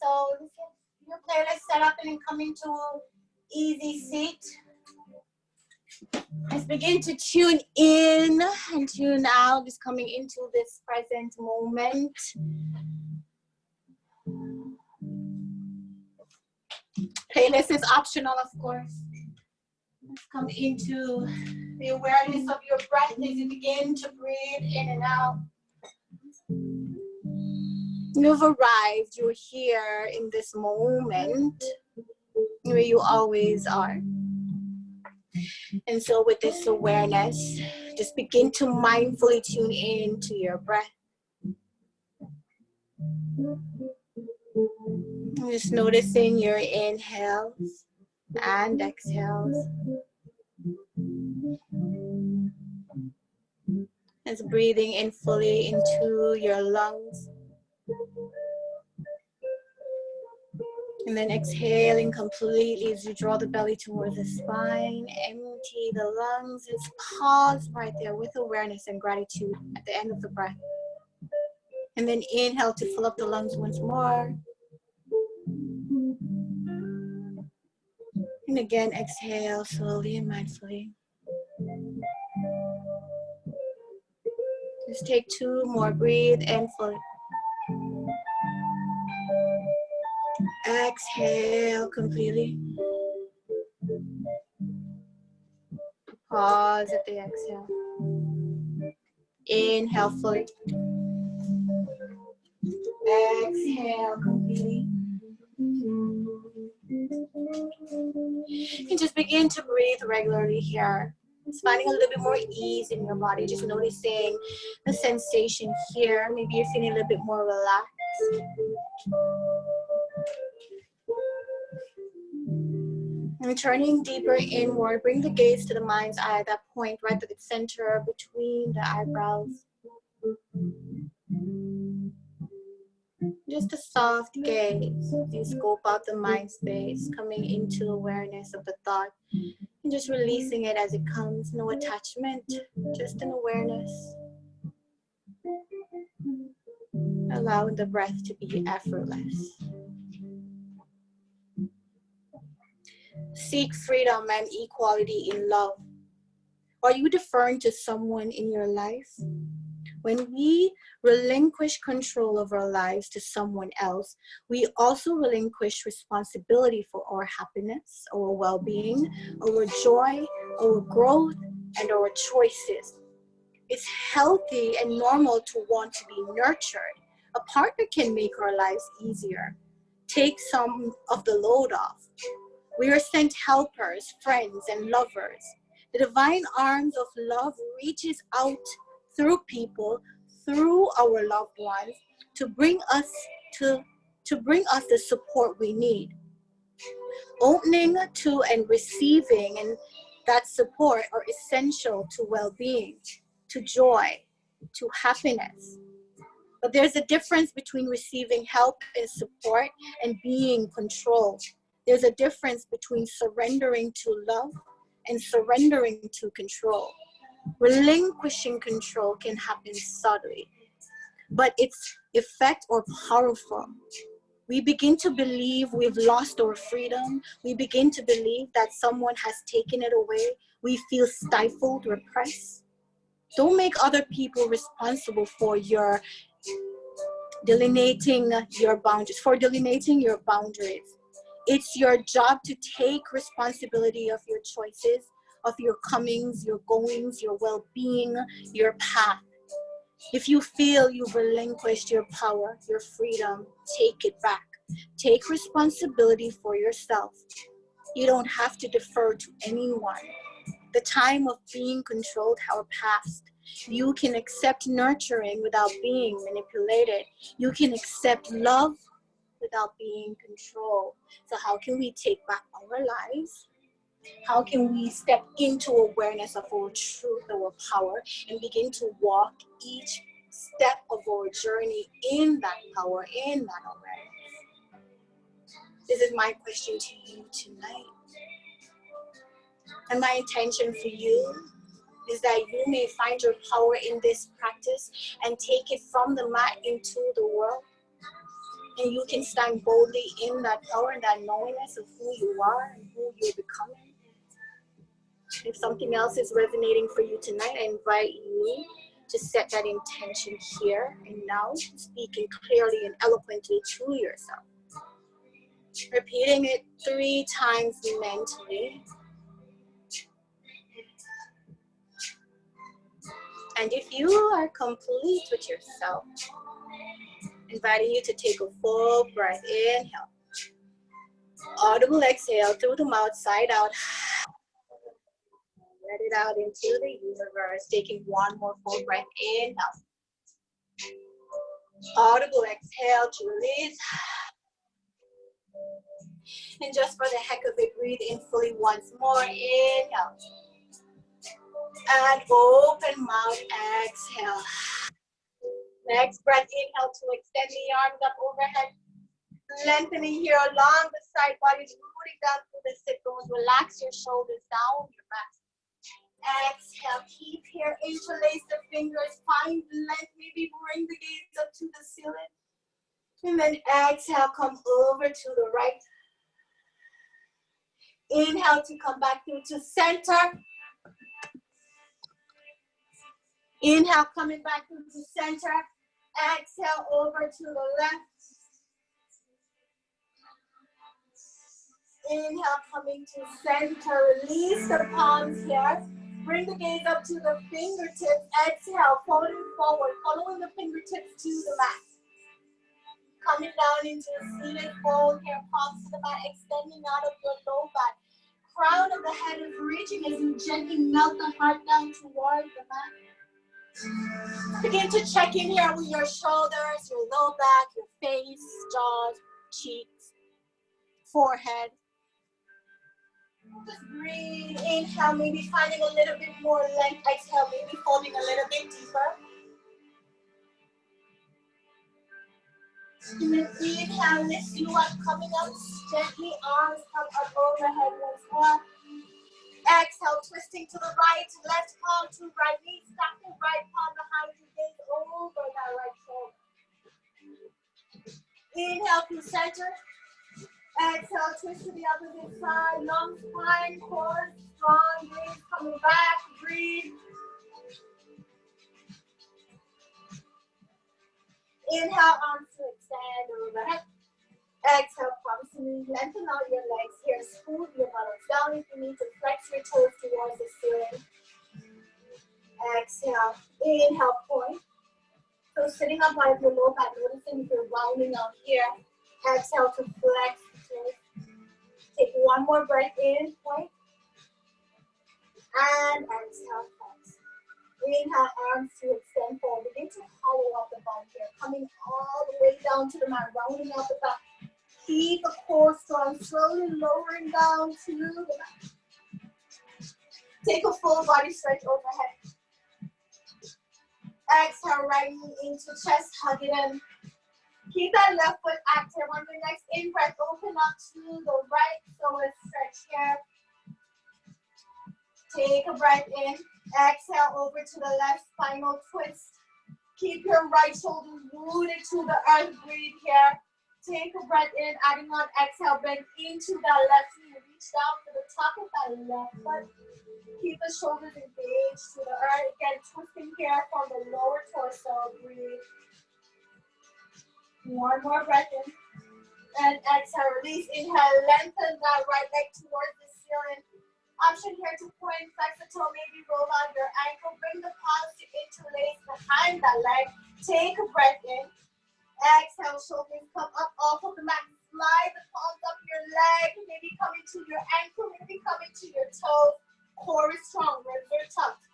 So let's get your playlist set up and then come into easy seat. Let's begin to tune in and tune out, just coming into this present moment. Playlist is optional, of course. Let's come into the awareness of your breath as you begin to breathe in and out. You've arrived, you're here in this moment where you always are. And so with this awareness, just begin to mindfully tune in to your breath. Just noticing your inhales and exhales. Just breathing in fully into your lungs. And then exhaling completely as you draw the belly towards the spine. Empty the lungs. Just pause right there with awareness and gratitude at the end of the breath. And then inhale to fill up the lungs once more. And again, exhale slowly and mindfully. Just take 2 more. Breathe in fully. Exhale completely. Pause at the exhale. Inhale fully. Exhale completely. And just begin to breathe regularly here. Just finding a little bit more ease in your body. Just noticing the sensation here. Maybe you're feeling a little bit more relaxed. And turning deeper inward, bring the gaze to the mind's eye at that point right at the center between the eyebrows. Just a soft gaze. You scope out the mind space, coming into awareness of the thought and just releasing it as it comes. No attachment, just an awareness. Allowing the breath to be effortless. Seek freedom and equality in love. Are you deferring to someone in your life? When we relinquish control of our lives to someone else, we also relinquish responsibility for our happiness, our well-being, our joy, our growth, and our choices. It's healthy and normal to want to be nurtured. A partner can make our lives easier, take some of the load off. We are sent helpers, friends, and lovers. The divine arms of love reaches out through people, through our loved ones, to bring us the support we need. Opening to and receiving and that support are essential to well-being, to joy, to happiness. But there's a difference between receiving help and support and being controlled. There's a difference between surrendering to love and surrendering to control. Relinquishing control can happen subtly, but its effects are powerful. We begin to believe we've lost our freedom. We begin to believe that someone has taken it away. We feel stifled, repressed. Don't make other people responsible for your delineating your boundaries. It's your job to take responsibility of your choices, of your comings, your goings, your well-being, your path. If you feel you've relinquished your power, your freedom, take it back. Take responsibility for yourself. You don't have to defer to anyone. The time of being controlled has passed. You can accept nurturing without being manipulated. You can accept love without being controlled. So how can we take back our lives? How can we step into awareness of our truth, our power, and begin to walk each step of our journey in that power, in that awareness? This is my question to you tonight. And my intention for you is that you may find your power in this practice and take it from the mat into the world. And you can stand boldly in that power and that knowingness of who you are and who you're becoming. If something else is resonating for you tonight, I invite you to set that intention here and now, speaking clearly and eloquently to yourself. Repeating it 3 times mentally. And if you are complete with yourself, inviting you to take a full breath. Inhale. Audible exhale through the mouth, side out. Let it out into the universe. Taking one more full breath. Inhale. Audible exhale to release. And just for the heck of it, breathe in fully once more. Inhale. And open mouth, exhale. Next breath, inhale to extend the arms up overhead. Lengthening here along the side body, rooting down through the sit bones. Relax your shoulders down your back. Exhale, keep here, interlace the fingers, find length, maybe bring the gaze up to the ceiling. And then exhale, come over to the right. Inhale to come back through to center. Inhale, coming back through to center. Exhale, over to the left. Inhale, coming to center. Release the palms here. Bring the gaze up to the fingertips. Exhale, folding forward, following the fingertips to the mat. Coming down into a seated fold here, palms to the mat, extending out of your low back. Crown of the head is reaching as you gently melt the heart down towards the mat. Begin to check in here with your shoulders, your low back, your face, jaws, cheeks, forehead. Just breathe, inhale, maybe finding a little bit more length. Exhale, maybe folding a little bit deeper. And then inhale, lift you up, coming up gently, arms come up overhead once more. Exhale, twisting to the right, left palm to right knee, stack the right palm behind your gaze over that right shoulder. Inhale to center. Exhale, twist to the opposite side, long spine, core, strong, breathe, coming back, breathe. Inhale, arms to extend overhead. Exhale, promising lengthen out your legs here, scoot your buttocks down if you need to, flex your toes towards the ceiling. Exhale, inhale, point. So sitting up out of your low back, noticing if you're rounding out here. Exhale to flex the toes. Take one more breath in, point. And exhale, flex. Inhale, arms to extend forward. Begin to hollow out the bum here. Coming all the way down to the mat, rounding out the back. Keep the core strong, slowly lowering down to the mat. Take a full body stretch overhead. Exhale, right knee into chest, hug it in. Keep that left foot active. On your next in-breath, open up to the right, so a stretch here. Take a breath in. Exhale, over to the left, final twist. Keep your right shoulder rooted to the earth. Breathe here. Take a breath in, adding on exhale, bend into that left knee. Reach down to the top of that left foot. Keep the shoulders engaged to the earth. Again, twisting here from the lower torso. Breathe. One more breath in. And exhale, release. Inhale, lengthen that right leg towards the ceiling. Option here to point, flex the toe, maybe roll out your ankle. Bring the palms to interlace behind that leg. Take a breath in. Exhale, shoulders come up off of the mat. Slide the palms up your leg. Maybe coming to your ankle, maybe coming to your toes. Core is strong, ribs are tucked.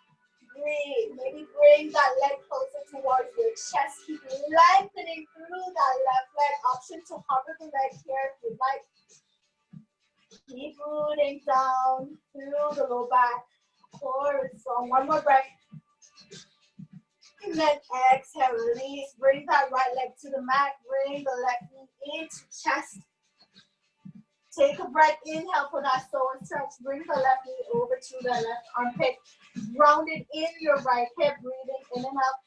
Breathe. Maybe bring that leg closer towards your chest. Keep lengthening through that left leg. Option to hover the leg here if you'd like. Keep rooting down through the low back. Core is strong. One more breath. And then exhale, release. Bring that right leg to the mat. Bring the left knee into chest. Take a breath. Inhale for that slower stretch. Bring the left knee over to the left armpit. Grounded in your right hip. Breathing in and out.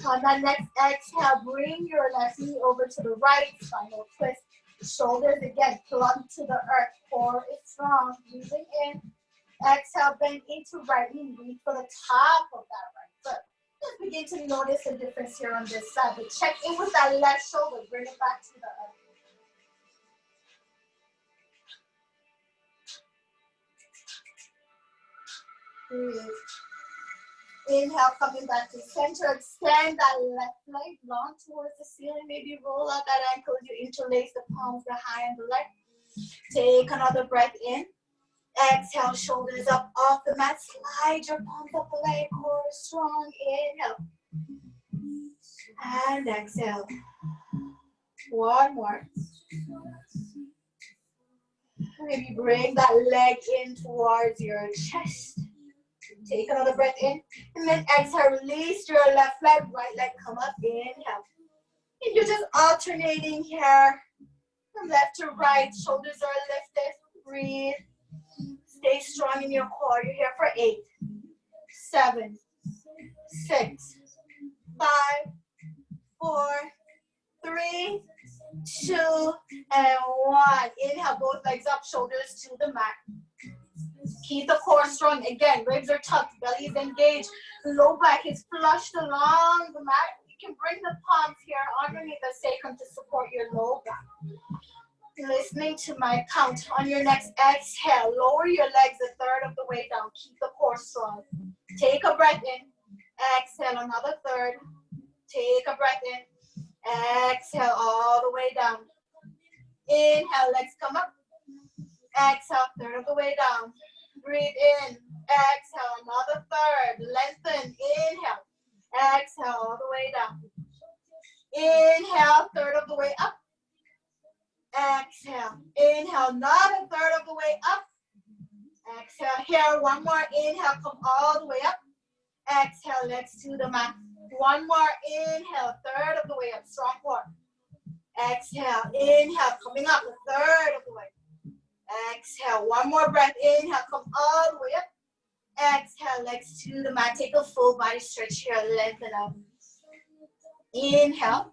On that next exhale, bring your left knee over to the right, spinal twist. Shoulders again, plug to the earth. Core is strong. Breathing in. Exhale, bend into right knee. Reach for the top of that right foot. Just begin to notice the difference here on this side. But check in with that left shoulder. Bring it back to the earth. Breathe. Inhale, coming back to center. Extend that left leg long towards the ceiling. Maybe roll out that ankle as you interlace the palms behind the leg. Take another breath in. Exhale, shoulders up off the mat. Slide your palms up the leg. Core strong. Inhale. And exhale. One more. Maybe bring that leg in towards your chest. Take another breath in. And then exhale, release your left leg, right leg come up. Inhale. And you're just alternating here from left to right. Shoulders are lifted. Breathe. Stay strong in your core. You're here for 8, 7, 6, 5, 4, 3, 2, and 1. Inhale, both legs up, shoulders to the mat. Keep the core strong. Again, ribs are tucked, belly is engaged, low back is flushed along the mat. You can bring the palms here underneath the sacrum to support your low back. Listening to my count. On your next exhale, lower your legs a third of the way down. Keep the core strong. Take a breath in. Exhale, another third. Take a breath in. Exhale, all the way down. Inhale, legs come up. Exhale, third of the way down. Breathe in. Exhale, another third. Lengthen. Inhale. Exhale, all the way down. Inhale, third of the way up. Exhale. Inhale, another third of the way up. Exhale here. One more. Inhale, come all the way up. Exhale, legs to the mat. One more. Inhale, third of the way up. Strong core. Exhale. Inhale, coming up a third of the way. Exhale. One more breath. Inhale, come all the way up. Exhale, legs to the mat. Take a full body stretch here. Lengthen up. Inhale.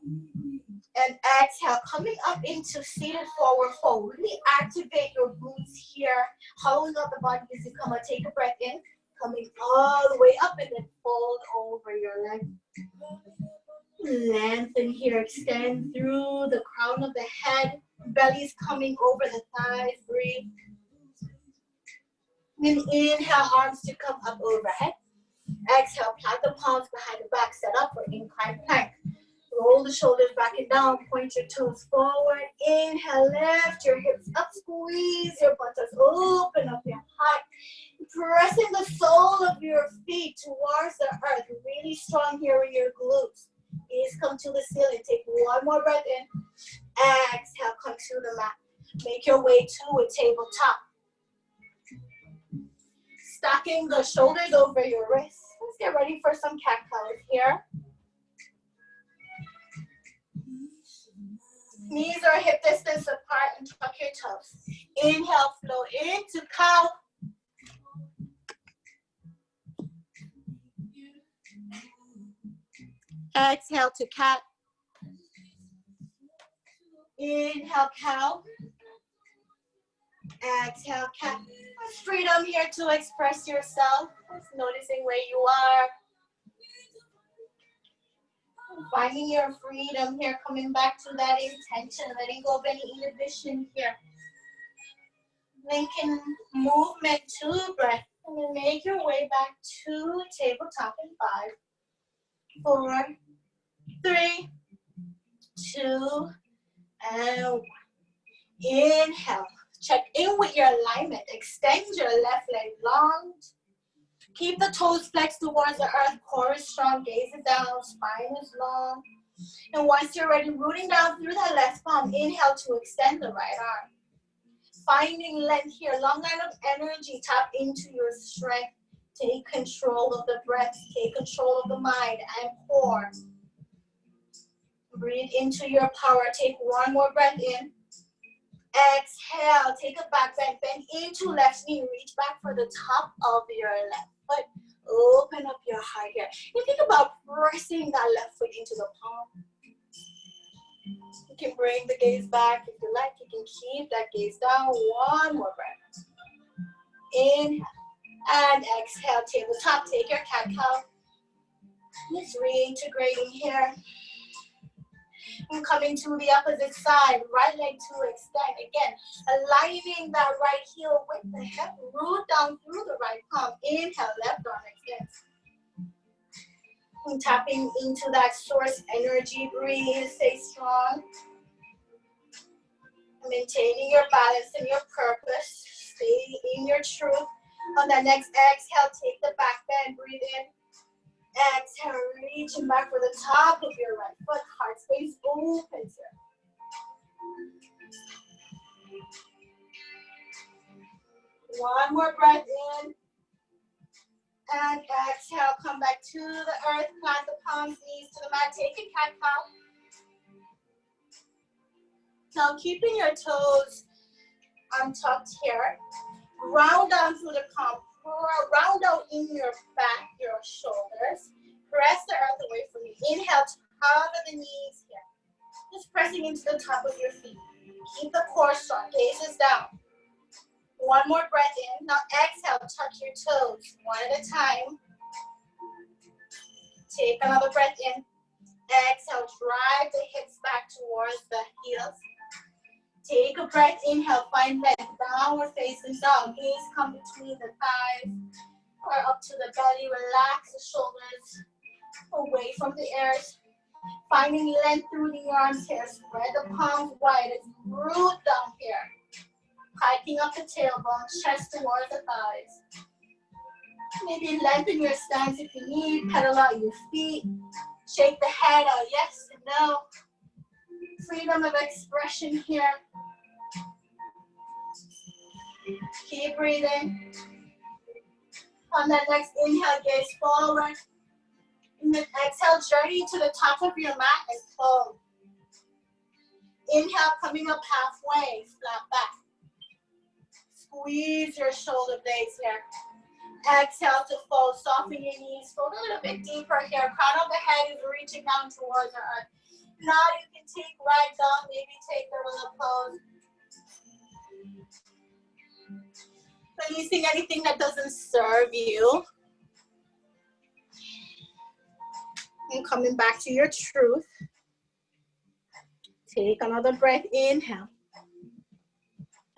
And exhale, coming up into seated forward fold. Really activate your glutes here. Holding up the body as you come up. Take a breath in. Coming all the way up and then fold over your leg. Lengthen here. Extend through the crown of the head. Belly's coming over the thighs. Breathe. And inhale, arms to come up overhead. Exhale, plant the palms behind the back. Set up for incline plank. Roll the shoulders back and down. Point your toes forward. Inhale, lift your hips up. Squeeze your buttocks. Open up your heart. Pressing the sole of your feet towards the earth. Really strong here in your glutes. Knees come to the ceiling. Take one more breath in. Exhale, come to the mat. Make your way to a tabletop. Stacking the shoulders over your wrists. Let's get ready for some cat-cows here. Knees are hip distance apart and tuck your toes. Inhale, flow into cow. Exhale to cat. Inhale, cow. Exhale, cat. There's freedom here to express yourself. Just noticing where you are. Finding your freedom here, coming back to that intention, letting go of any inhibition here. Linking movement to breath. And then make your way back to tabletop in 5, 4, 3, 2, and 1. Inhale. Check in with your alignment. Extend your left leg long. Keep the toes flexed towards the earth. Core is strong. Gaze it down. Spine is long. And once you're ready, rooting down through that left palm. Inhale to extend the right arm. Finding length here. Long line of energy. Tap into your strength. Take control of the breath. Take control of the mind and core. Breathe into your power. Take one more breath in. Exhale. Take a back bend. Bend into left knee. Reach back for the top of your left foot. Open up your heart here. You think about pressing that left foot into the palm. You can bring the gaze back if you like. You can keep that gaze down. One more breath. Inhale and exhale. Tabletop. Take your cat-cow. Just reintegrating here. And coming to the opposite side. Right leg to extend. Again, aligning that right heel with the hip. Root down through the right palm. Inhale, left arm extends. And tapping into that source energy. Breathe, stay strong. Maintaining your balance and your purpose. Stay in your truth. On that next exhale, take the back bend. Breathe in. Exhale, reaching back for the top of your right foot. Heart space opens here. One more breath in. And exhale, come back to the earth. Plant the palms, knees to the mat. Take a cat-cow. Now keeping your toes untucked here. Round down through the palm. Round out in your back, your shoulders. Press the earth away from you. Inhale, cover the knees here. Just pressing into the top of your feet. Keep the core strong. Gaze is down. One more breath in. Now exhale, tuck your toes. One at a time. Take another breath in. Exhale, drive the hips back towards the heels. Take a breath, inhale, find length, downward facing dog. Gaze come between the thighs or up to the belly. Relax the shoulders away from the ears. Finding length through the arms here. Spread the palms wide as you root down here. Hiking up the tailbone, chest towards the thighs. Maybe lengthen your stance if you need. Pedal out your feet. Shake the head out, yes and no. Freedom of expression here. Keep breathing. On that next inhale, gaze forward. And then exhale, journey to the top of your mat and fold. Inhale, coming up halfway, flat back. Squeeze your shoulder blades here. Exhale to fold, soften your knees, fold a little bit deeper here. Crown of the head is reaching down towards the earth. Now you can take right down, maybe take the little pose. Releasing anything that doesn't serve you. And coming back to your truth. Take another breath, inhale.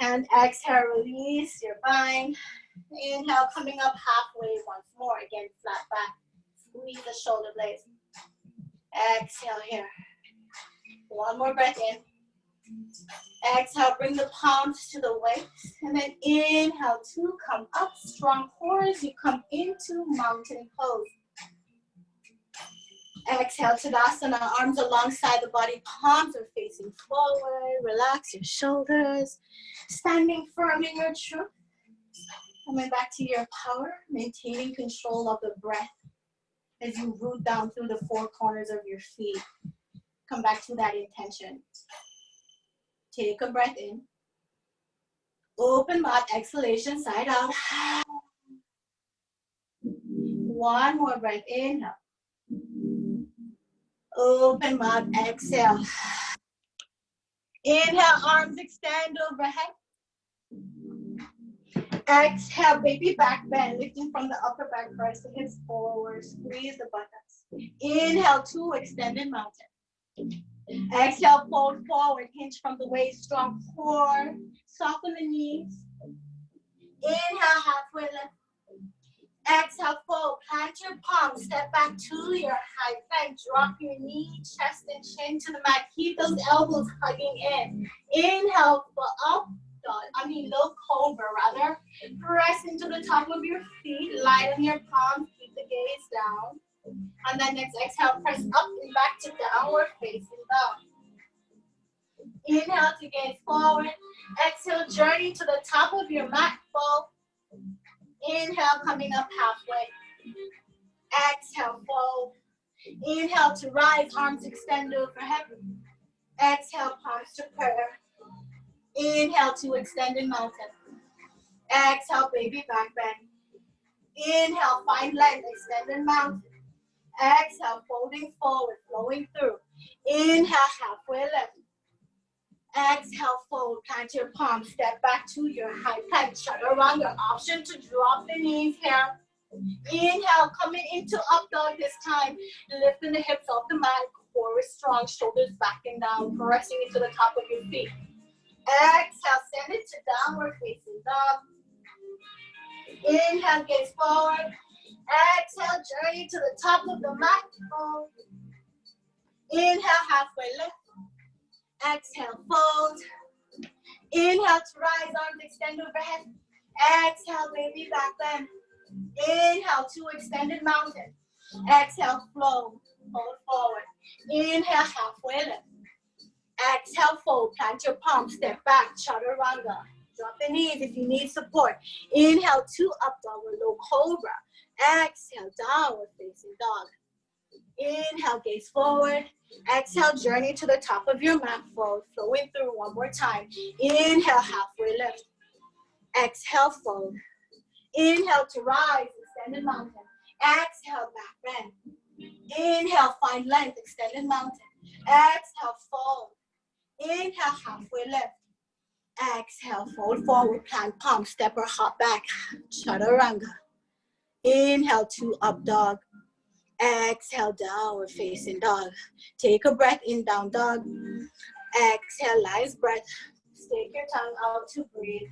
And exhale, release your bind. Inhale, coming up halfway once more. Again, flat back. Squeeze the shoulder blades. Exhale here. One more breath in. Exhale, bring the palms to the waist. And then inhale to come up. Strong core as you come into mountain pose. Exhale, Tadasana. Arms alongside the body. Palms are facing forward. Relax your shoulders. Standing firm in your truth. Coming back to your power. Maintaining control of the breath as you root down through the four corners of your feet. Come back to that intention. Take a breath in. Open mouth, exhalation, side out. One more breath, inhale. Open mouth, exhale. Inhale, arms extend overhead. Exhale, baby back bend, lifting from the upper back, press the hips forward, squeeze the buttocks. Inhale, to extended mountain. Exhale, fold forward, hinge from the waist, strong core, soften the knees. Inhale, halfway lift. Exhale, fold, plant your palms, step back to your high plank, drop your knee, chest and chin to the mat, keep those elbows hugging in. Inhale, for up dog, low cobra rather. Press into the top of your feet, lighten your palms, keep the gaze down. And then next exhale, press up and back to downward facing dog. Inhale to gaze forward. Exhale, journey to the top of your mat, fold. Inhale, coming up halfway. Exhale, fold. Inhale to rise, arms extend overhead. Exhale, palms to prayer. Inhale to extended mountain. Exhale, baby back bend. Inhale, find length, extended mountain. Exhale, folding forward, flowing through. Inhale, halfway lift. Exhale, fold, plant your palms, step back to your high plank, chaturanga. Option to drop the knees here. Inhale, coming into up dog this time. Lifting the hips off the mat, core is strong, shoulders back and down, pressing into the top of your feet. Exhale, send it to downward facing dog. Inhale, gaze forward. Exhale, journey to the top of the mat. Fold. Inhale, halfway lift. Exhale, fold. Inhale to rise, arms extend overhead. Exhale, baby back bend. Inhale to extended mountain. Exhale, flow, fold forward. Inhale, halfway lift. Exhale, fold, plant your palms, step back, chaturanga. Drop the knees if you need support. Inhale to up dog or low cobra. Exhale, downward facing dog. Inhale, gaze forward. Exhale, journey to the top of your mat, fold, flowing through one more time. Inhale, halfway lift. Exhale, fold. Inhale to rise, extended mountain. Exhale, back bend. Inhale, find length, extended mountain. Exhale, fold. Inhale, halfway lift. Exhale, fold forward, plant palm, step or hop back, chaturanga. Inhale to up dog. Exhale, downward facing dog. Take a breath in, down dog. Exhale, nice breath. Stick your tongue out to breathe.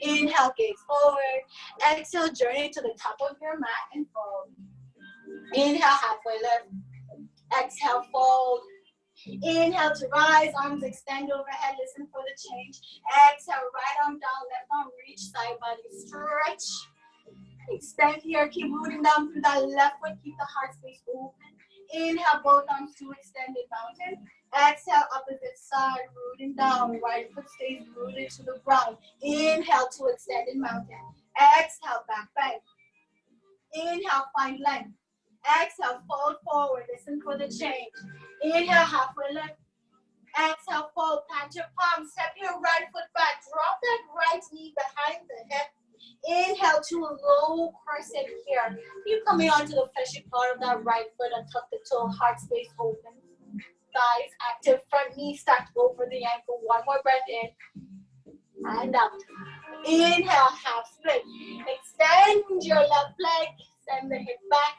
Inhale, gaze forward. Exhale, journey to the top of your mat and fold. Inhale, halfway lift. Exhale, fold. Inhale to rise, arms extend overhead. Listen for the change. Exhale, right arm down, left arm reach, side body stretch. Extend here, keep rooting down through that left foot, keep the heart space open. Inhale, both arms to extended mountain. Exhale, opposite side, rooting down. Right foot stays rooted to the ground. Inhale to extended mountain. Exhale, back bend. Inhale, find length. Exhale, fold forward. Listen for the change. Inhale, halfway lift. Exhale, fold. Plant your palms. Step your right foot back. Drop that right knee behind the hip. Inhale to a low crescent here. Keep coming onto the fleshy part of that right foot and tuck the toe. Heart space open. Thighs active. Front knee stacked over the ankle. One more breath in. And out. Inhale, half split. Extend your left leg. Send the hip back.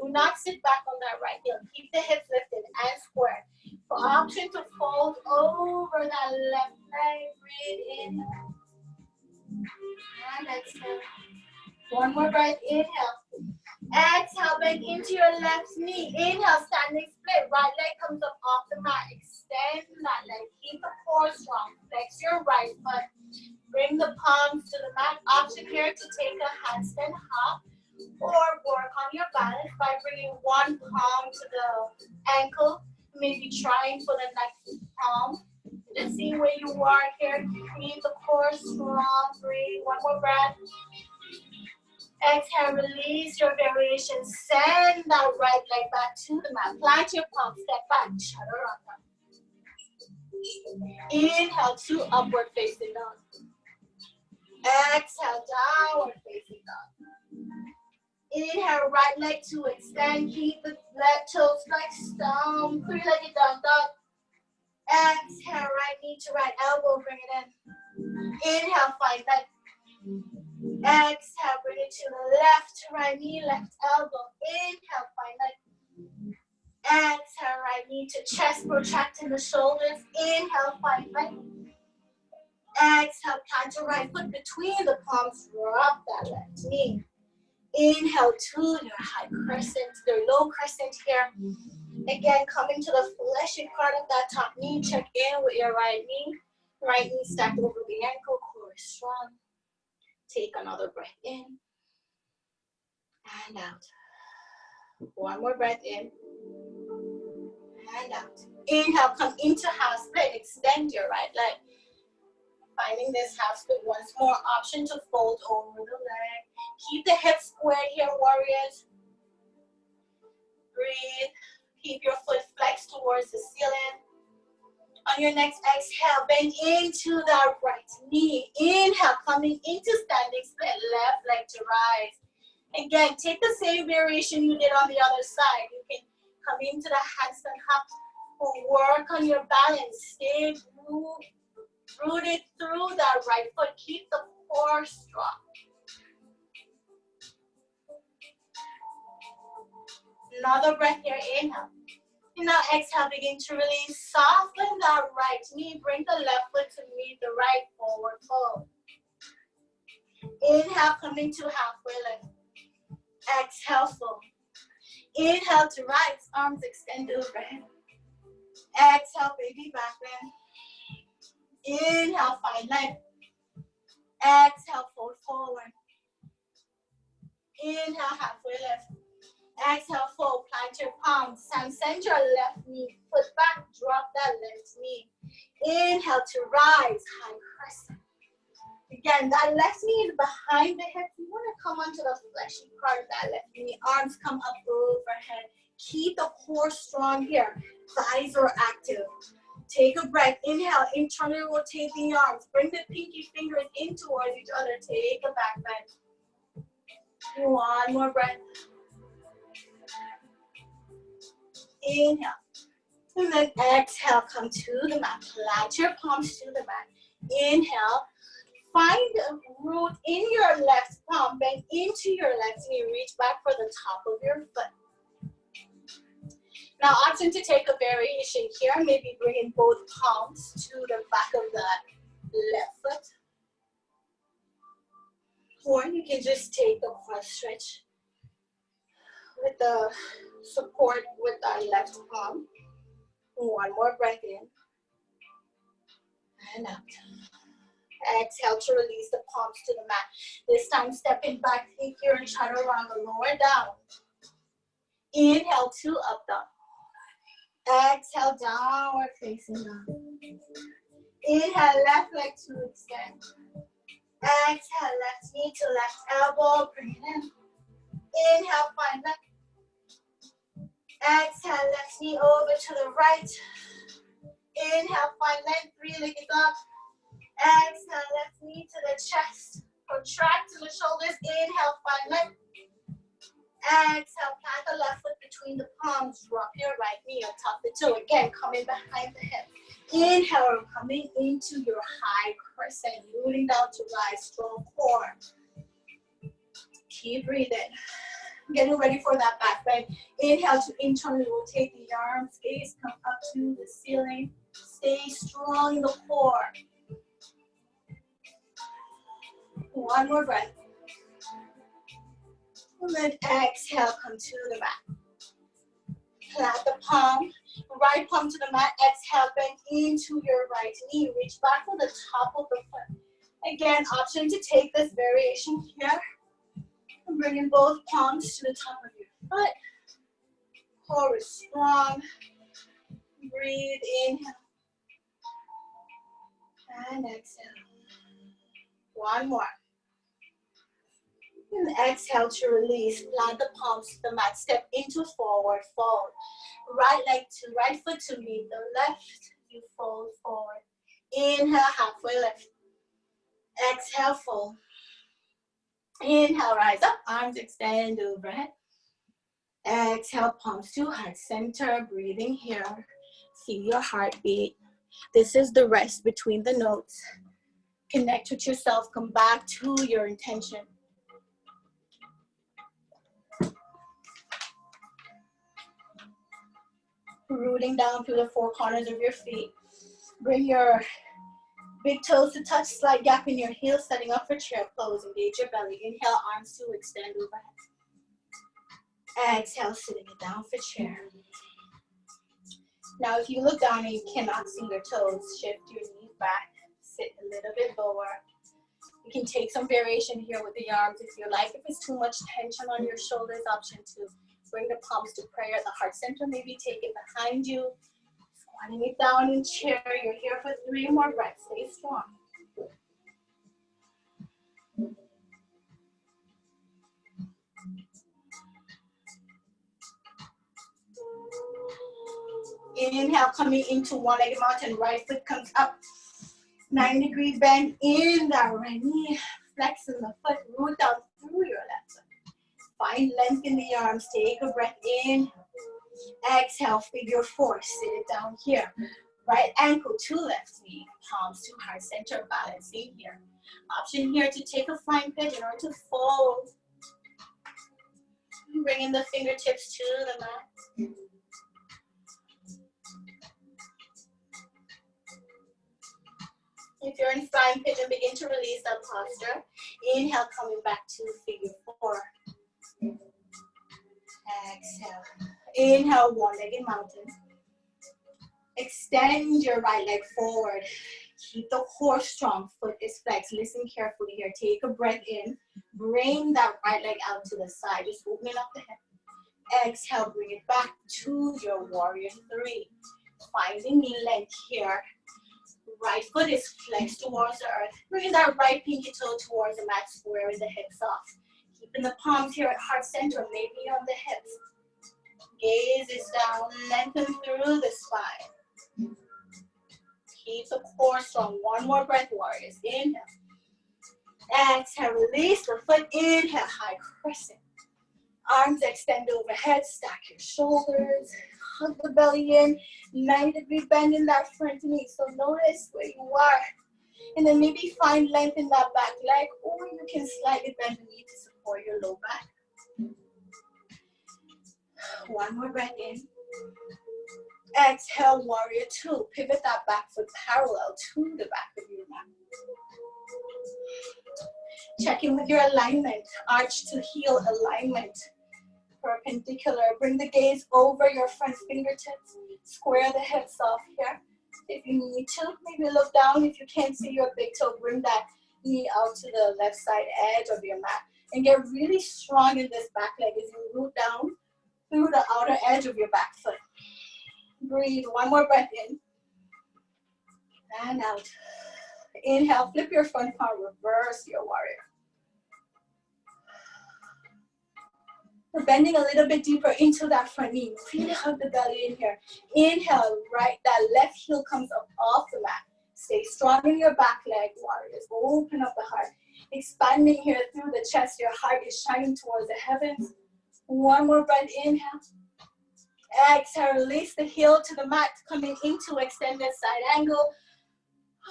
Do not sit back on that right heel. Keep the hips lifted and square. For option to fold over that left leg, breathe in. And exhale. One more breath, inhale. Exhale, bend into your left knee. Inhale, standing split. Right leg comes up off the mat. Extend that leg. Keep the core strong. Flex your right foot. Bring the palms to the mat. Option here to take a handstand hop or work on your balance by bringing one palm to the ankle. Maybe trying for the next palm. Just see where you are here. Keep the core strong. Breathe. One more breath. Exhale, release your variation. Send that right leg back to the mat. Plant your palm, step back, chaturanga. Inhale to upward facing dog. Exhale, downward facing dog. Inhale, right leg to extend. Keep the left toes flexed down. Three-legged down dog. Exhale, right knee to right elbow, bring it in. Inhale, find that. Exhale, bring it to the left to right knee, left elbow. Inhale, find that. Exhale, right knee to chest, protracting the shoulders. Inhale, find that. Exhale, plant your right foot between the palms. Drop that left knee. Inhale to your high crescent, the low crescent here. Again, coming to the fleshy part of that top knee. Check in with your right knee. Right knee stacked over the ankle, core is strong. Take another breath in and out. One more breath in and out. Inhale, come into half split. Extend your right leg. Finding this half split once more. Option to fold over the leg. Keep the hips squared here, warriors. Breathe. Keep your foot flexed towards the ceiling. On your next exhale, bend into that right knee. Inhale, coming into standing split, left leg to rise. Again, take the same variation you did on the other side. You can come into the handstand hop or work on your balance. Stay rooted through that right foot. Keep the core strong. Another breath here. Inhale. And now exhale, begin to release. Soften that right knee. Bring the left foot to meet the right, forward fold. Inhale, coming to halfway lift. Exhale, fold. Inhale to rise, arms extended overhead. Exhale, baby back bend. Inhale, find length. Exhale, fold forward. Inhale, halfway lift. Exhale, fold, plant your palms. Send your left knee, foot back, drop that left knee. Inhale to rise, high crescent. Again, that left knee is behind the hip. You want to come onto the fleshy part of that left knee. Arms come up overhead. Keep the core strong here. Thighs are active. Take a breath. Inhale, internally rotate the arms. Bring the pinky fingers in towards each other. Take a back bend. One more breath. Inhale. And then exhale, come to the mat. Plant your palms to the mat. Inhale. Find a root in your left palm. Bend into your left knee. Reach back for the top of your foot. Now, option to take a variation here. Maybe bringing both palms to the back of the left foot. Or you can just take a quad stretch with the support with our left palm. One more breath in. And out. Exhale to release the palms to the mat. This time stepping back, take your chaturanga, lower down. Inhale to up dog. Exhale, downward facing dog. Inhale, left leg to extend. Exhale, left knee to left elbow, bring it in. Inhale, find left. Exhale, left knee over to the right. Inhale, find length, three-legged dog. Exhale, left knee to the chest. Contract to the shoulders. Inhale, find length. Exhale, plant the left foot between the palms. Drop your right knee on top of the toe. Again, coming behind the hip. Inhale, coming into your high crescent. Rooting down to rise, strong core. Keep breathing. Getting ready for that back bend. Inhale to internally rotate the arms. Gaze come up to the ceiling. Stay strong in the core. One more breath. And then exhale, come to the mat. Plant the palm, right palm to the mat. Exhale, bend into your right knee. Reach back for the top of the foot. Again, option to take this variation here. And bringing both palms to the top of your foot. Core is strong. Breathe, inhale. And exhale. One more. And exhale to release. Plant the palms to the mat. Step into forward fold. Right leg to right foot to meet the left. You fold forward. Inhale, halfway lift. Exhale, fold. Inhale, rise up. Arms extend overhead. Exhale, palms to heart center. Breathing here. Feel your heartbeat. This is the rest between the notes. Connect with yourself. Come back to your intention. Rooting down through the four corners of your feet. Bring your big toes to touch, slight gap in your heels, setting up for chair pose. Engage your belly. Inhale, arms to extend overhead. Exhale, sitting it down for chair. Now, if you look down and you cannot see your toes, shift your knees back, sit a little bit lower. You can take some variation here with the arms if you like. If it's too much tension on your shoulders, option two. Bring the palms to prayer at the heart center. Maybe take it behind you. Squatting it down in chair. You're here for 3 more breaths. Stay strong. Inhale, coming into one-legged mountain. Right foot comes up. 90-degree bend in that right knee. Flexing the foot. Root down through your left foot. Find length in the arms. Take a breath in. Exhale, figure four. Sit it down here. Right ankle to left knee. Palms to heart center. Balancing here. Option here to take a flying pigeon or to fold. Bringing the fingertips to the mat. If you're in flying pigeon, begin to release that posture. Inhale, coming back to figure four. Exhale. Inhale, one-legged mountain. Extend your right leg forward. Keep the core strong. Foot is flexed. Listen carefully here. Take a breath in. Bring that right leg out to the side. Just opening up the hip. Exhale, bring it back to your warrior three. Finding knee length here. Right foot is flexed towards the earth. Bringing that right pinky toe towards the mat, squaring the hips off. Keeping the palms here at heart center, maybe on the hips. Gaze is down, lengthen through the spine. Keep the core strong. One more breath, warriors. Inhale. Exhale, release the foot. Inhale, high crescent. Arms extend overhead, stack your shoulders. Hug the belly in, 90-degree bend in that front knee. So notice where you are. And then maybe find length in that back leg, or you can slightly bend the knee to support your low back. One more breath in. Exhale, warrior two. Pivot that back foot parallel to the back of your mat. Check in with your alignment. Arch to heel alignment. Perpendicular. Bring the gaze over your front fingertips. Square the hips off here. If you need to, maybe look down. If you can't see your big toe, bring that knee out to the left side edge of your mat. And get really strong in this back leg as you root down through the outer edge of your back foot. Breathe. One more breath in. And out. Inhale. Flip your front palm. Reverse your warrior. We're bending a little bit deeper into that front knee. Really hug the belly in here. Inhale, right, that left heel comes up off the mat. Stay strong in your back leg, warriors. Open up the heart. Expanding here through the chest. Your heart is shining towards the heavens. One more breath, inhale. Exhale, release the heel to the mat, coming into extended side angle.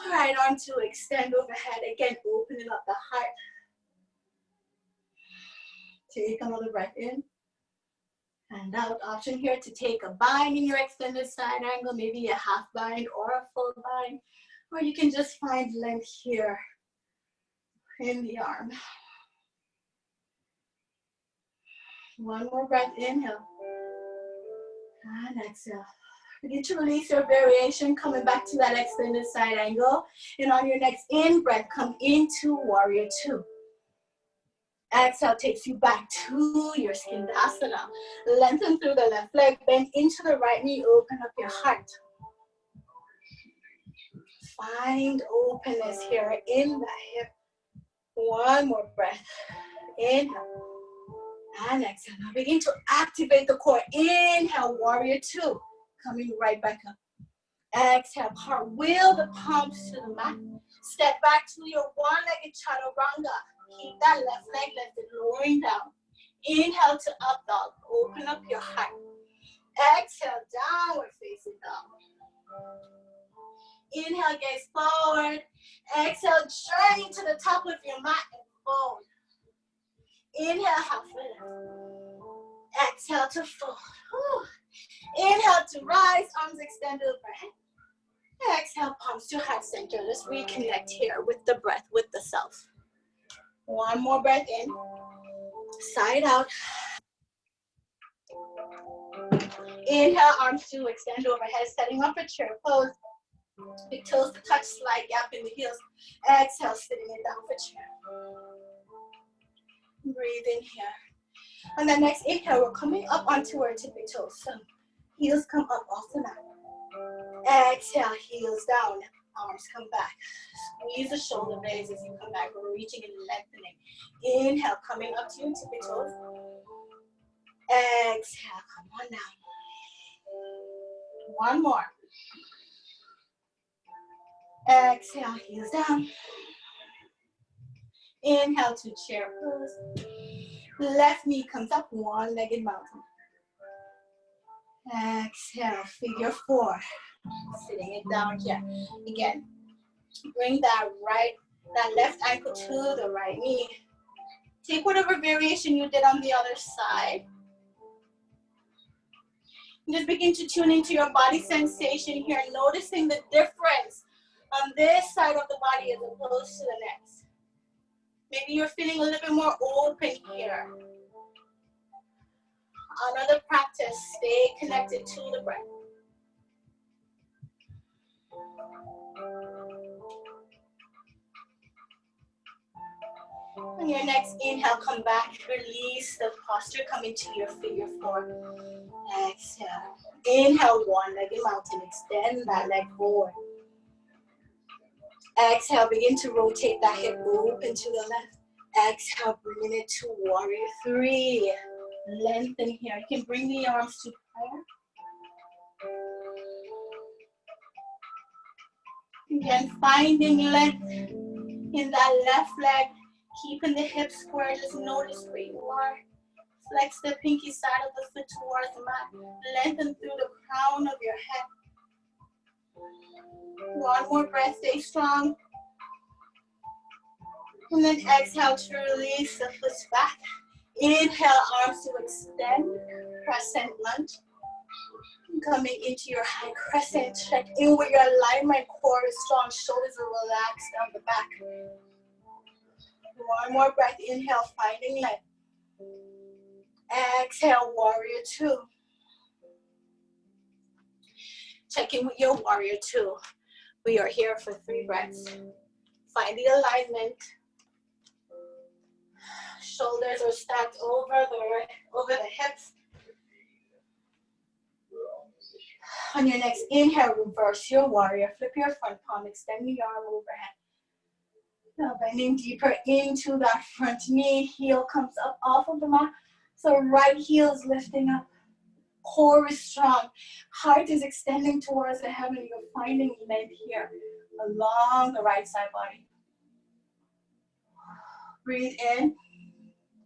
Right arm to extend overhead. Again, opening up the heart. Take another breath in and out. Option here to take a bind in your extended side angle, maybe a half bind or a full bind, or you can just find length here in the arm. One more breath, inhale and exhale. Begin to release your variation, coming back to that extended side angle, and on your next in breath, come into warrior two. Exhale takes you back to your skandasana. Lengthen through the left leg, bend into the right knee, open up your heart. Find openness here in the hip. One more breath. Inhale and exhale. Now begin to activate the core. Inhale, warrior two. Coming right back up. Exhale, cartwheel the palms to the mat. Step back to your one-legged chaturanga. Keep that left leg lifted, lowering down. Inhale to up dog. Open up your heart. Exhale, downward facing dog. Inhale, gaze forward. Exhale, journey to the top of your mat and fold. Inhale, halfway lift. Exhale to fold. Inhale to rise, arms extended overhead. Exhale, palms to heart center. Let's reconnect here with the breath, with the self. One more breath in, side out. Inhale, arms to extend overhead, setting up a chair pose. Big toes to touch, slight gap in the heels. Exhale, sitting it down for chair. Breathe in here. On the next inhale, we're coming up onto our tippy toes. So heels come up off the mat. Exhale, heels down. Arms come back. Squeeze the shoulder blades as you come back. We're reaching and lengthening. Inhale, coming up to your tippy toes. Exhale, come on down. One more. Exhale, heels down. Inhale to chair pose. Left knee comes up, one-legged mountain. Exhale, figure 4. Sitting it down here. Again, bring that left ankle to the right knee. Take whatever variation you did on the other side. And just begin to tune into your body sensation here, noticing the difference on this side of the body as opposed to the next. Maybe you're feeling a little bit more open here. Another practice, stay connected to the breath. On your next inhale, come back, release the posture, come into your figure 4. Exhale. Inhale, one-legged mountain, extend that leg forward. Exhale, begin to rotate that hip open to the left. Exhale, bringing it to warrior 3. Lengthen here. You can bring the arms to prayer. Again, finding length in that left leg. Keeping the hips square. Just notice where you are. Flex the pinky side of the foot towards the mat. Lengthen through the crown of your head. One more breath. Stay strong. And then exhale to release the foot back. Inhale, arms to extend. Crescent lunge. Coming into your high crescent. Check in with your alignment. Core is strong. Shoulders are relaxed down the back. One more breath. Inhale, finding length. Exhale, warrior 2. Check in with your warrior 2. We are here for 3 breaths. Find the alignment. Shoulders are stacked over the hips. On your next inhale, reverse your warrior. Flip your front palm, extend the arm overhead. Now bending deeper into that front knee. Heel comes up off of the mat. So right heel is lifting up. Core is strong. Heart is extending towards the heaven. You're finding length here along the right side body. Breathe in.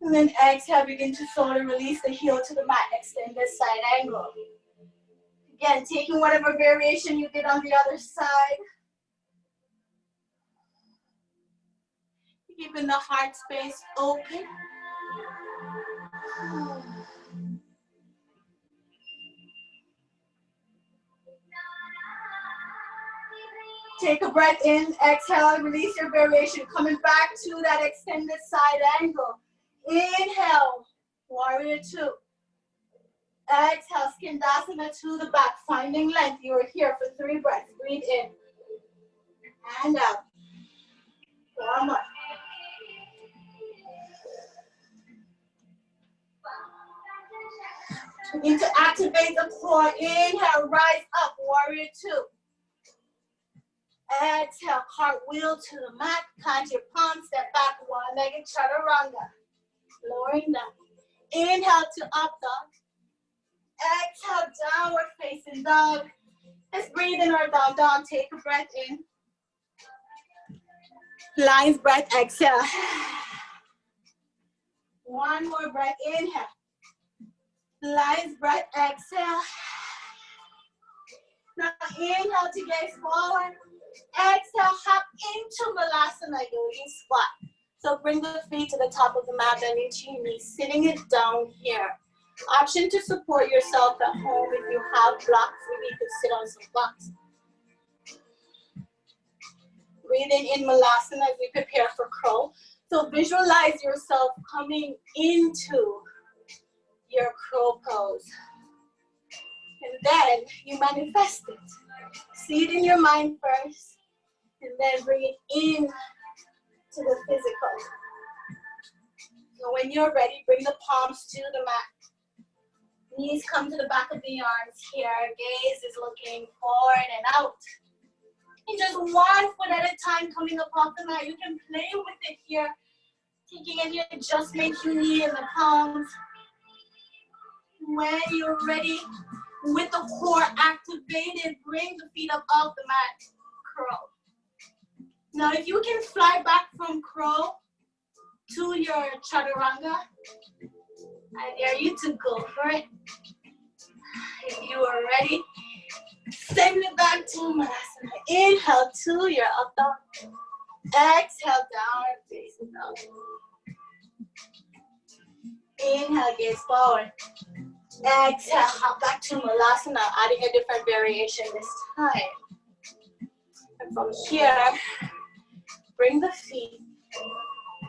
And then exhale, begin to slowly release the heel to the mat. Extend this side angle. Again, taking whatever variation you did on the other side. Keeping the heart space open. Take a breath in, exhale, release your variation. Coming back to that extended side angle. Inhale, warrior 2. Exhale, skindasana to the back, finding length. You are here for 3 breaths. Breathe in and out. One more. Begin to activate the core. Inhale, rise up, warrior 2. Exhale, cartwheel to the mat. Plant your palms, step back, one-legged chaturanga. Lowering down. Inhale to up dog. Exhale, downward facing dog. Let's breathe in our down dog. Take a breath in. Lion's breath, exhale. One more breath, inhale. Lion's breath, exhale. Now inhale to gaze forward. Exhale, hop into Malasana Yogi squat. So bring the feet to the top of the mat, bending to your knees, sitting it down here. Option to support yourself at home. If you have blocks, maybe you could sit on some blocks. Breathing in Malasana as we prepare for crow. So visualize yourself coming into your crow pose. And then you manifest it. See it in your mind first, and then bring it in to the physical. So when you're ready, bring the palms to the mat. Knees come to the back of the arms here. Gaze is looking forward and out. And just one foot at a time coming up off the mat. You can play with it here, taking any adjustment you need in the palms. When you're ready, with the core activated, bring the feet up off the mat. Crow. Now, if you can fly back from crow to your chaturanga. I dare you to go for it. If you are ready, send it back to Maharri. Inhale to your up dog. Exhale, downward facing dog. Inhale, gaze forward. Exhale, hop back to Malasana, adding a different variation this time. And from here, bring the feet,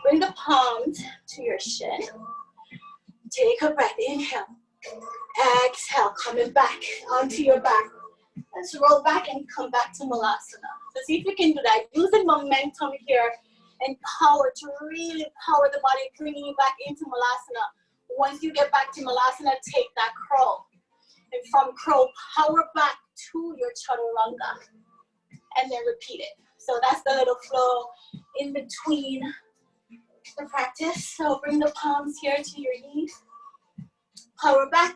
bring the palms to your shin. Take a breath, inhale. Exhale, coming back onto your back. Let's roll back and come back to Malasana. So see if you can do that. Using momentum here and power to really power the body, bringing you back into Malasana. Once you get back to Malasana, take that crow. And from crow, power back to your chaturanga. And then repeat it. So that's the little flow in between the practice. So bring the palms here to your knees. Power back.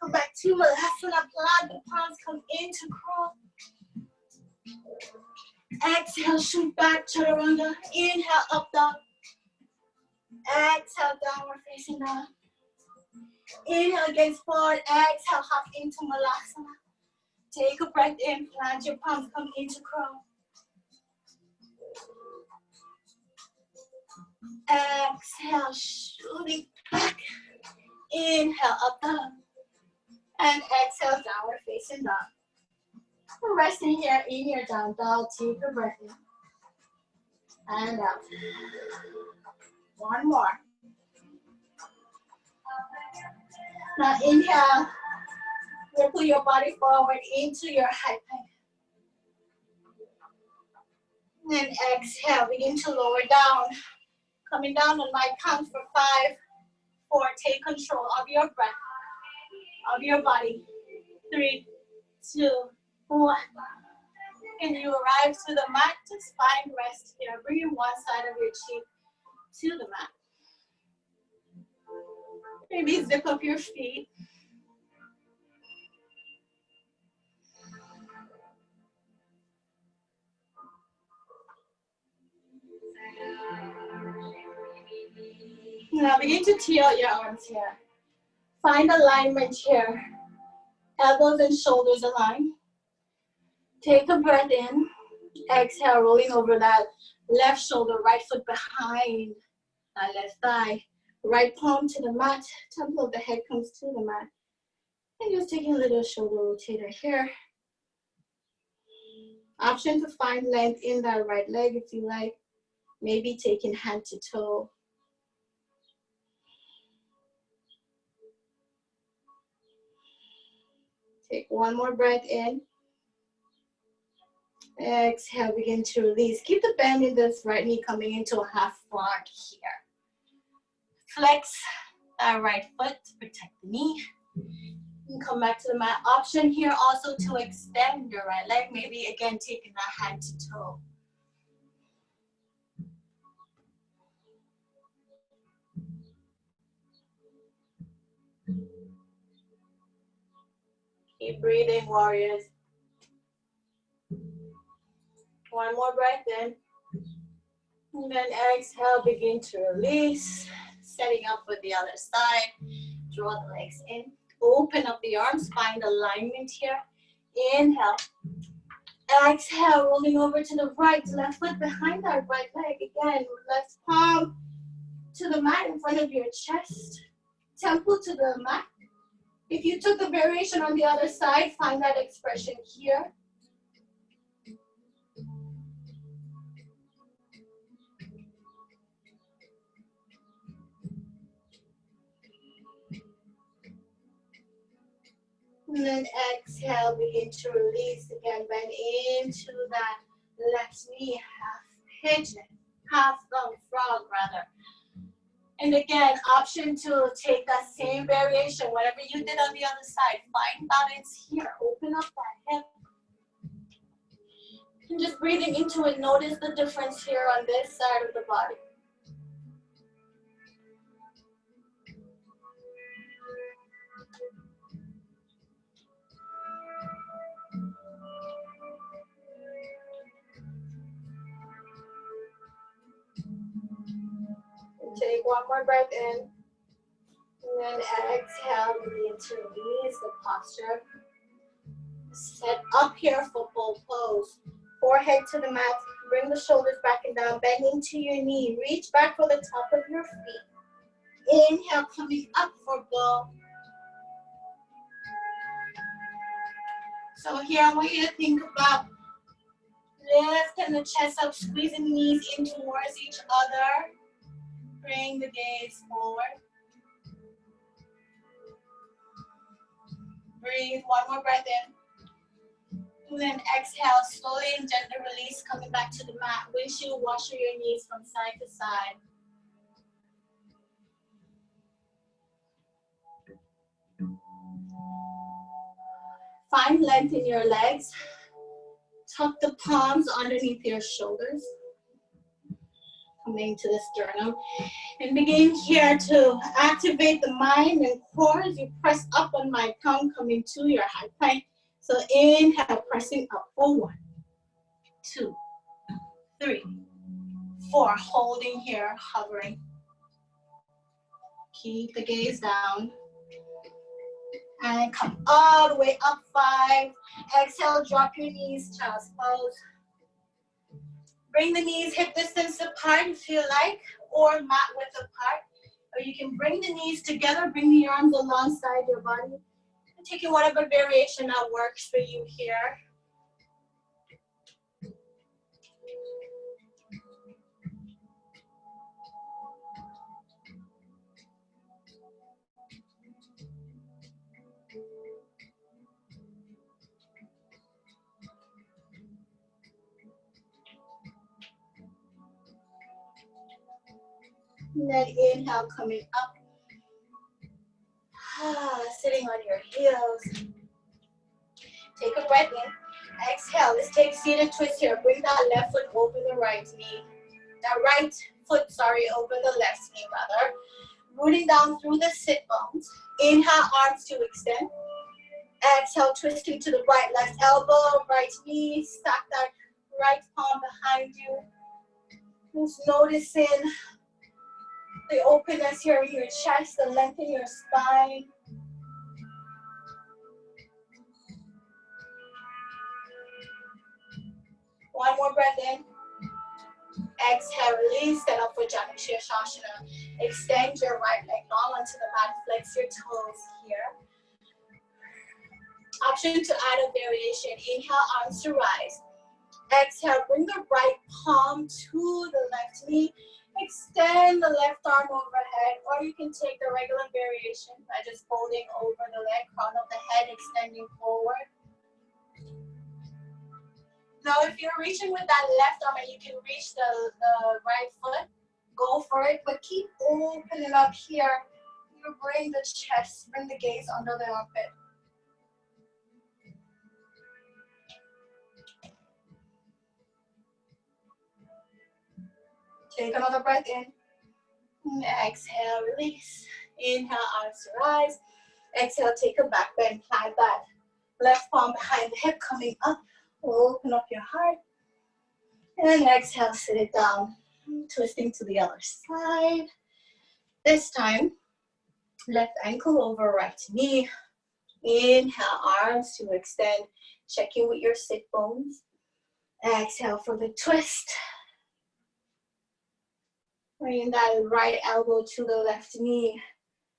Come back to Malasana. Plant the palms, come into crow. Exhale, shoot back, chaturanga. Inhale, up dog. Exhale, downward facing dog. Inhale, gaze forward. Exhale, hop into Malasana. Take a breath in, plant your palms, come into crow. Exhale, shooting back. Inhale, up dog. And exhale, downward facing dog. Resting here in your down dog. Take a breath in. And out. One more. Now inhale. Ripple your body forward into your high plank. And exhale. Begin to lower down. Coming down on my count for 5, 4. Take control of your breath, of your body. 3, 2, 1. And you arrive to the mat. Just find rest here. Bring one side of your cheek to the mat. Maybe zip up your feet. Now begin to tear out your arms here. Find alignment here. Elbows and shoulders align. Take a breath in. Exhale, rolling over that left shoulder, right foot behind that left thigh. Right palm to the mat. Temple of the head comes to the mat. And just taking a little shoulder rotator here. Option to find length in that right leg if you like. Maybe taking hand to toe. Take one more breath in. Exhale, begin to release. Keep the bend in this right knee coming into a half plank here. Flex that right foot to protect the knee. And come back to the mat. Option here also to extend your right leg. Maybe again taking that hand to toe. Keep breathing, warriors. One more breath in. And then exhale, begin to release. Setting up with the other side. Draw the legs in. Open up the arms. Find alignment here. Inhale. Exhale, rolling over to the right. Left foot behind that right leg. Again, left palm to the mat in front of your chest. Temple to the mat. If you took the variation on the other side, find that expression here. And then exhale, begin to release again. Bend into that left knee, half pigeon, half frog rather. And again, option to take that same variation, whatever you did on the other side. Find balance here. Open up that hip. And just breathing into it, notice the difference here on this side of the body. Take one more breath in. And then exhale, begin to release the posture. Set up here for full pose. Forehead to the mat. Bring the shoulders back and down. Bend into your knee. Reach back for the top of your feet. Inhale, coming up for bow. So here I want you to think about lifting the chest up, squeezing the knees in towards each other. Bring the gaze forward. Breathe, one more breath in. And then exhale, slowly and gently release, coming back to the mat. Windshield washer your knees from side to side. Find length in your legs. Tuck the palms underneath your shoulders. Coming to the sternum. And begin here to activate the mind and core as you press up on my tongue, coming to your high plank. So inhale, pressing up for 1, 2, 3, 4. Holding here, hovering. Keep the gaze down. And come all the way up, 5. Exhale, drop your knees, child's pose. Bring the knees hip distance apart if you like, or mat width apart. Or you can bring the knees together, bring the arms alongside your body. And taking whatever variation that works for you here. And then inhale, coming up. Sitting on your heels. Take a breath in. Exhale. Let's take seated twist here. Bring that left foot over the right knee. That right foot, over the left knee rather. Rooting down through the sit bones. Inhale, arms to extend. Exhale, twisting to the right, left elbow, right knee. Stack that right palm behind you. Just noticing the openness here in your chest, the length in your spine. One more breath in. Exhale, release, stand up for Janu Shirshasana. Extend your right leg long onto the mat, flex your toes here. Option to add a variation. Inhale, arms to rise. Exhale, bring the right palm to the left knee. Extend the left arm overhead, or you can take the regular variation by just folding over the leg, crown of the head, extending forward. Now, if you're reaching with that left arm and you can reach the right foot, go for it, but keep opening up here. You bring the chest, bring the gaze under the armpit. Take another breath in. And exhale, release. Inhale, arms to rise. Exhale, take a back bend, plant that left palm behind the hip, coming up. Open up your heart. And exhale, sit it down. Twisting to the other side. This time, left ankle over right knee. Inhale, arms to extend. Checking with your sit bones. Exhale for the twist. Bring that right elbow to the left knee.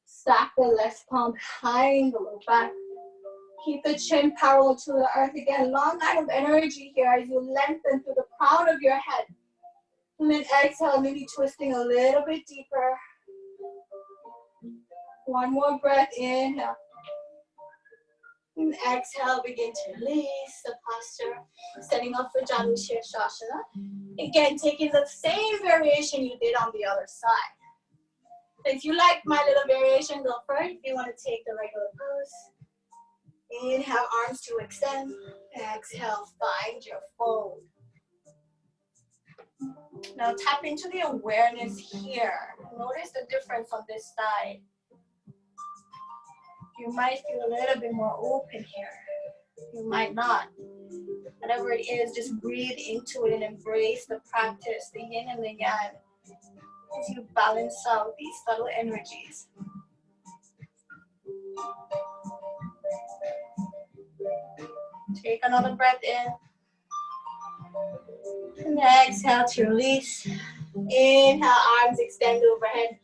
Stack the left palm behind the low back. Keep the chin parallel to the earth again. Long line of energy here as you lengthen through the crown of your head. And then exhale, maybe twisting a little bit deeper. One more breath, inhale. And exhale, begin to release the posture. Setting up for Janu Shirshasana. Again, taking the same variation you did on the other side. If you like my little variation, go for it. If you want to take the regular pose. Inhale, arms to extend. Exhale, find your fold. Now tap into the awareness here. Notice the difference on this side. You might feel a little bit more open here. You might not. Whatever it is, just breathe into it and embrace the practice, the yin and the yang. as you balance out these subtle energies. Take another breath in. And exhale to release. Inhale, arms extend overhead.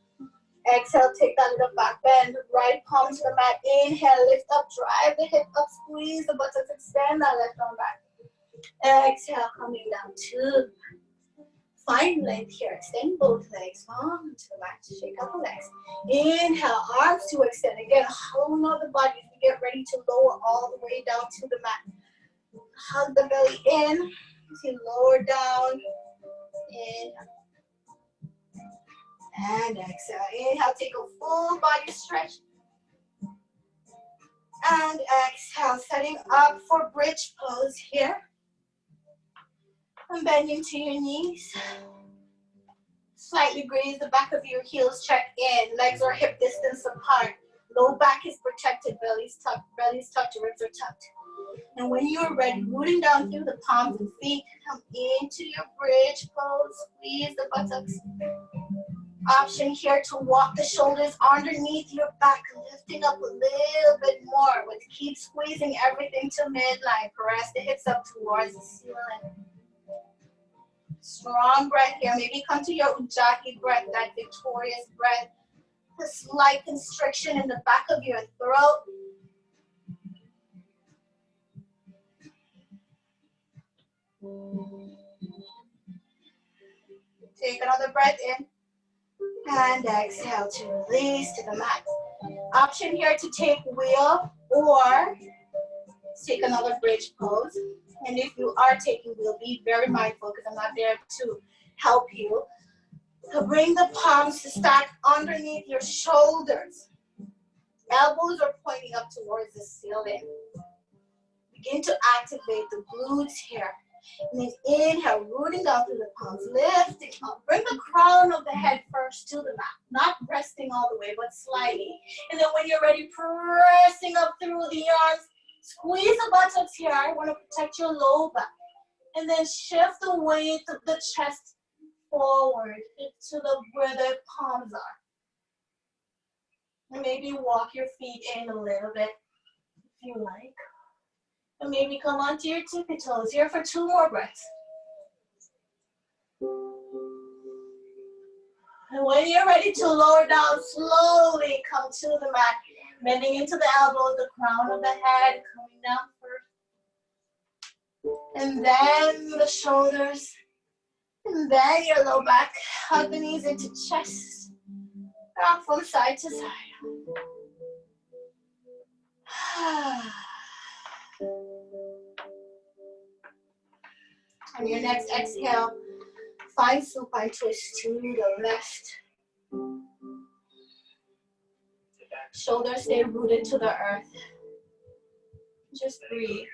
Exhale, take that little back bend. Right palm to the mat. Inhale, lift up, drive the hip up, squeeze the buttocks, extend that left arm back. Exhale, coming down to find length here. Extend both legs, palm to the mat. Shake out the legs. Inhale, arms to extend. Again, hollowing out the body as we get ready to lower all the way down to the mat. Hug the belly in as you lower down. Inhale. And exhale. Inhale, take a full body stretch. And exhale, setting up for bridge pose here. And bend into your knees. Slightly graze the back of your heels, check in. Legs are hip distance apart. Low back is protected, belly's tucked, ribs are tucked. And when you're ready, rooting down through the palms and feet, come into your bridge pose. Squeeze the buttocks. Option here to walk the shoulders underneath your back, lifting up a little bit more, but keep squeezing everything to midline. Press the hips up towards the ceiling. Strong breath here. Maybe come to your Ujjayi breath, that victorious breath. A slight constriction in the back of your throat. Take another breath in. And exhale to release to the mat. Option here to take wheel or take another bridge pose. And if you are taking wheel, be very mindful because I'm not there to help you. So bring the palms to stack underneath your shoulders. Elbows are pointing up towards the ceiling. Begin to activate the glutes here. And then inhale, rooting down through the palms, lifting up. Bring the crown of the head first to the mat. Not resting all the way, but slightly. And then when you're ready, pressing up through the arms. Squeeze the buttocks here. I want to protect your low back. And then shift the weight of the chest forward to where the palms are. And maybe walk your feet in a little bit if you like. And maybe come onto your tippy toes here for 2 more breaths. And when you're ready to lower down, slowly come to the mat. Bending into the elbows, the crown of the head, coming down first. And then the shoulders. And then your low back. Hug the knees into chest. Rock from side to side. On your next exhale, find supine twist to the left. Shoulders stay rooted to the earth. Just breathe.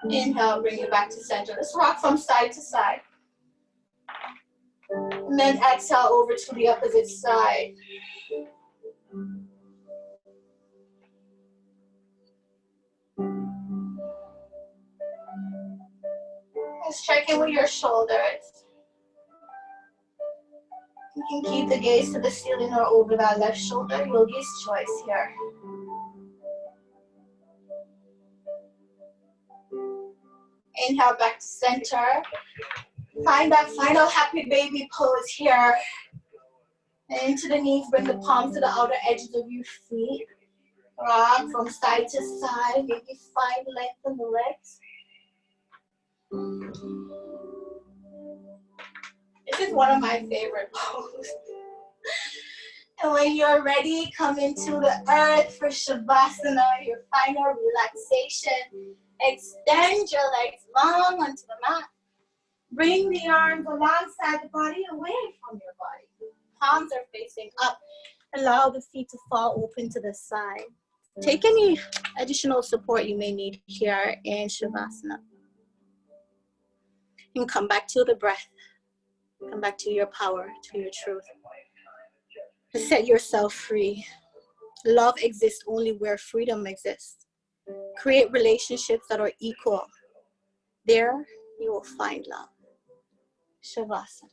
Inhale, bring it back to center. Let's rock from side to side. And then exhale over to the opposite side. Let's check in with your shoulders. You can keep the gaze to the ceiling or over that left shoulder. Yogi's choice here. Inhale back to center. Find that final happy baby pose here. And into the knees, bring the palms to the outer edges of your feet. Rock from side to side. Maybe find length in the legs. This is one of my favorite poses. And when you're ready, come into the earth for Shavasana, your final relaxation. Extend your legs long onto the mat. Bring the arms alongside the body, away from your body. Palms are facing up. Allow the feet to fall open to the side. Take any additional support you may need here in Shavasana. And come back to the breath. Come back to your power, to your truth. Set yourself free. Love exists only where freedom exists. Create relationships that are equal. There you will find love. Shavasana.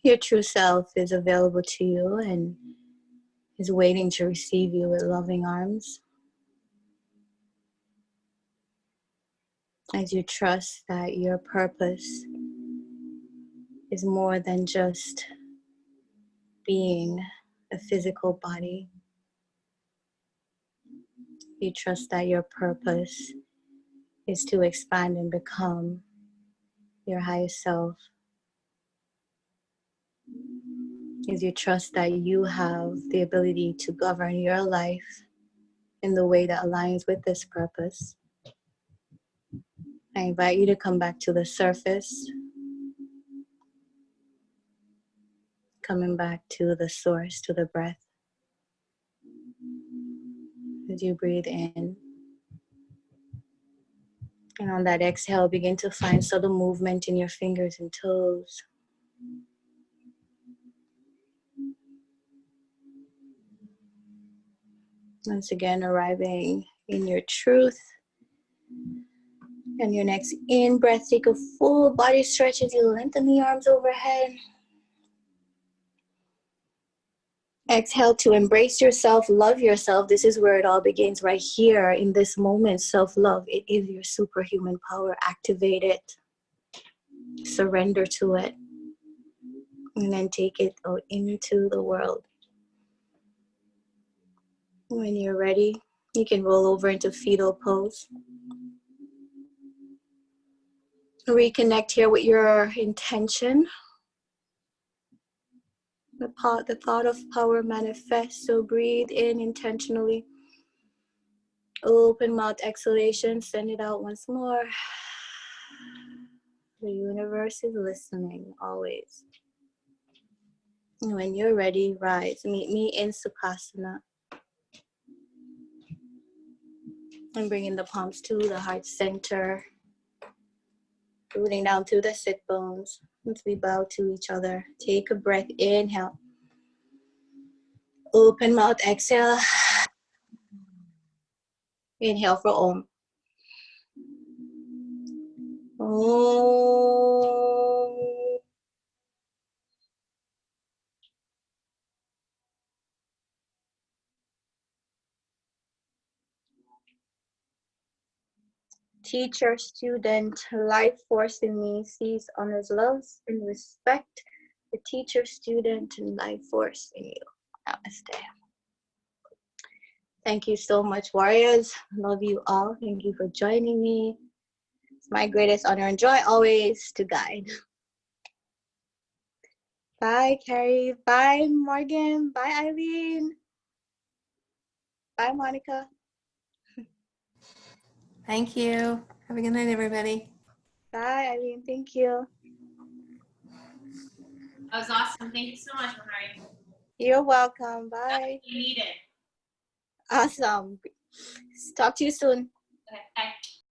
Your true self is available to you and is waiting to receive you with loving arms. As you trust that your purpose is more than just being a physical body. You trust that your purpose is to expand and become your highest self. As you trust that you have the ability to govern your life in the way that aligns with this purpose. I invite you to come back to the surface, coming back to the source, to the breath. As you breathe in, and on that exhale, begin to find subtle movement in your fingers and toes. Once again, arriving in your truth. And your next in-breath, take a full body stretch as you lengthen the arms overhead. Exhale to embrace yourself, love yourself. This is where it all begins, right here in this moment. Self-love, it is your superhuman power. Activate it. Surrender to it. And then take it out into the world. When you're ready, you can roll over into fetal pose. Reconnect here with your intention. The thought of power manifests. So breathe in intentionally. Open mouth exhalation. Send it out once more. The universe is listening always. And when you're ready, rise. Meet me in Sukhasana. And bringing the palms to the heart center. Rooting down through the sit bones. As we bow to each other. Take a breath. Inhale. Open mouth. Exhale. Inhale for Om. Om. Teacher, student, life force in me sees, honors, loves, and respect the teacher, student, and life force in you. Namaste. Thank you so much, warriors. Love you all. Thank you for joining me. It's my greatest honor and joy always to guide. Bye, Carrie. Bye, Morgan. Bye, Eileen. Bye, Monica. Thank you. Have a good night, everybody. Bye, Eileen. Thank you. That was awesome. Thank you so much, Maharri. You're welcome. Bye. You need it. Awesome. Talk to you soon. Okay, bye.